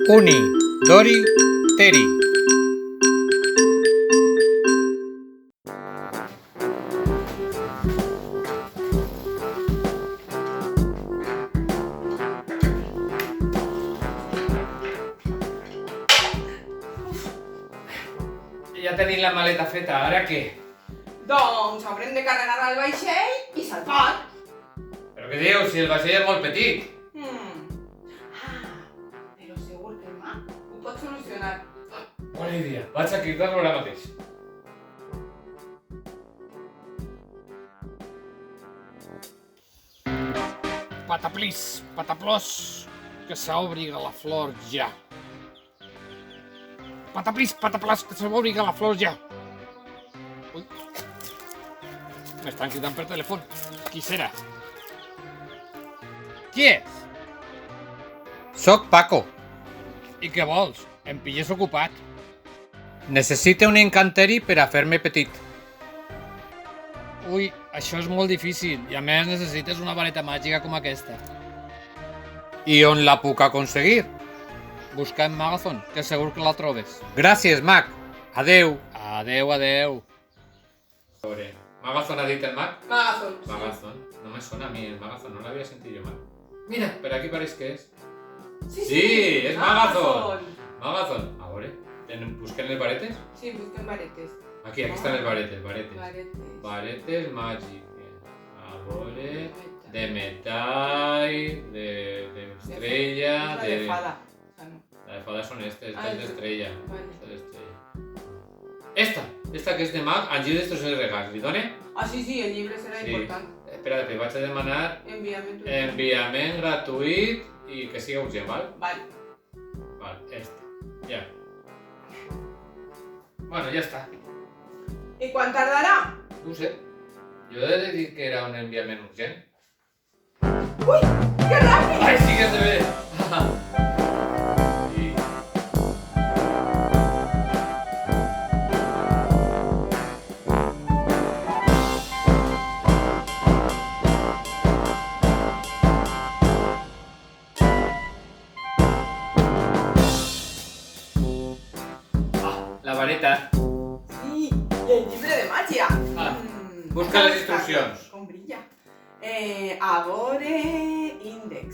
Uni, Dori, Teri. Ja tenim la maleta feta, ara què? Doncs haurem de carregar al vaixell i salpar. Però què dius, si el vaixell és molt petit? Però segur que el mag ho pot solucionar. Bona idea, vaig a cridar-lo ara mateix. Pataplis, pataplos, que s'obriga la flor ja. Pataplis, pataplas, que s'obriga la flor ja. Ui. M'estan cridant per telèfon. Qui serà? Qui és? Soc Paco. I què vols? Em pilles ocupat. Necessito un encanteri per a fer-me petit. Ui, això és molt difícil i a més necessites una vareta màgica com aquesta. I on la puc aconseguir? Busca en Amazon, que segur que la trobes. Gràcies, mag. Adeu. Adeu, adeu. A veure, Magazon ha dit el mag? Magazon. Magazon. No me suena a mí el Magazon, no l'havia sentit jo mai. Mira, per aquí pareix que és. Sí, és Magazon. Magazon. A veure, busquem les varetes? Sí, busquem varetes. Aquí estan les varetes, varetes. Varetes. Varetes màgiques. A veure, de metall, d'estrella, La de fada. La de fada són estas, esta Ah, és d'estrella. vale. Esta és d'estrella. Esta que és de mag, el llibre d'estos és regals, li done? Sí, el llibre serà Sí. important. Espera, que vaig a demanar Enviament. enviament gratuït i que siga urgent, val? Vale. Val, ja. Bueno, ja està. I quan tardarà? No ho sé. Jo he de dir que era un enviament urgent. Ui, que ràpid! Ai, sí que és de bé! Sí. La vareta. Sí, i el llibre de màgia. Busca les instruccions. Com brilla. A veure, índex.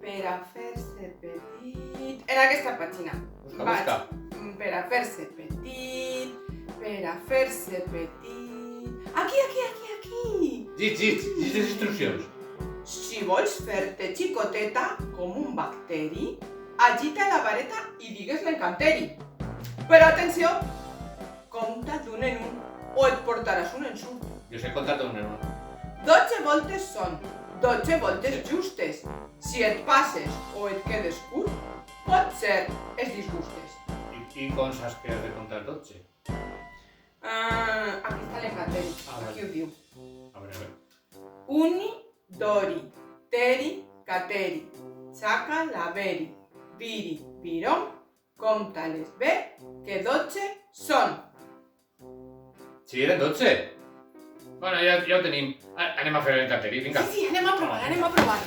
Per a fer-se petit... En aquesta pàgina. Busca. Per a fer-se petit... Per a fer-se petit... Aquí! Llig les instruccions. Si vols fer-te xicoteta com un bacteri, agita la vareta i digues l'encanteri. Però atenció! Compta d'un en un o et portaràs un ensurt. Jo sé comptar d'un en un. 12 voltes són 12 voltes justes. Si et passes o et quedes curt, potser es disgustes. I com saps que has de comptar 12? Aquí està l'encanteri, Vale. aquí ho diu. A veure. Uni, Dori, Teri, Cateri, Saca, Laveri, Viri, Virom, compta-les bé, que 12 són. Sí, eren 12? Bueno, ja ho tenim. Anem a fer l'encanteri, vinga. Sí, anem a provar.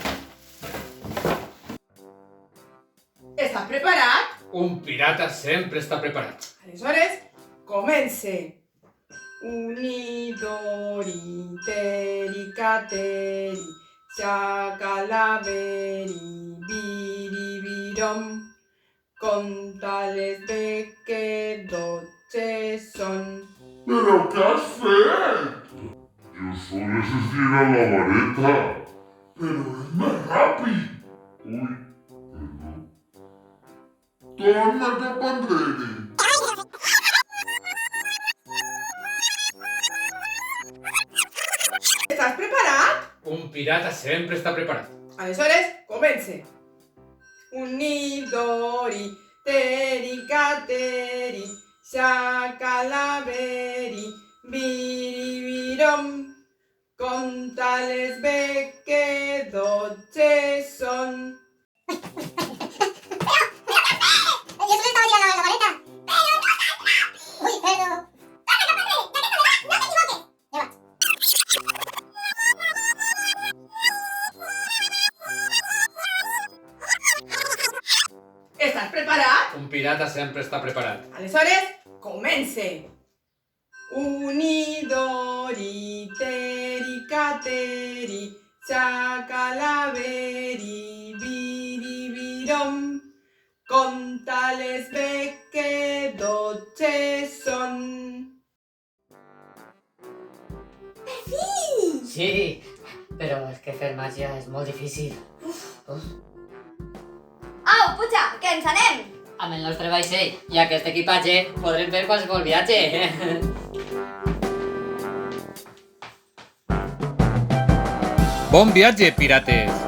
Estàs preparat? Un pirata sempre està preparat. Aleshores, comence. Uni, Dori, Teri, Cateri, Saca, Laveri, Viri, Virom, compta-les bé que 12 són. ¿Pero qué has fet? Yo solo estirar la vareta. Pero es más rápido. Uy, perdón. Torna cap enrere. Estàs preparat? Un pirata sempre està preparat. Aleshores, comence. Uni, Dori, Teri, Cateri, Saca, Laveri, Viri, Virom, compta-les bé que 12 són. Yo solo estaba tirando la vareta. Pero no tan rápido. Uy, pero... ¡Dale, no te equivoques! Lleva. Estàs preparat? Un pirata sempre està preparat. Aleshores, comence! Unidori, teri, cateri, xacalaveri, biribirom. Contales ve que 12 son. Sí, però és que fer màgia és molt difícil. Au, puja, que ens anem! Amb el nostre vaixell i aquest equipatge podrem fer qualsevol viatge. Bon viatge, pirates!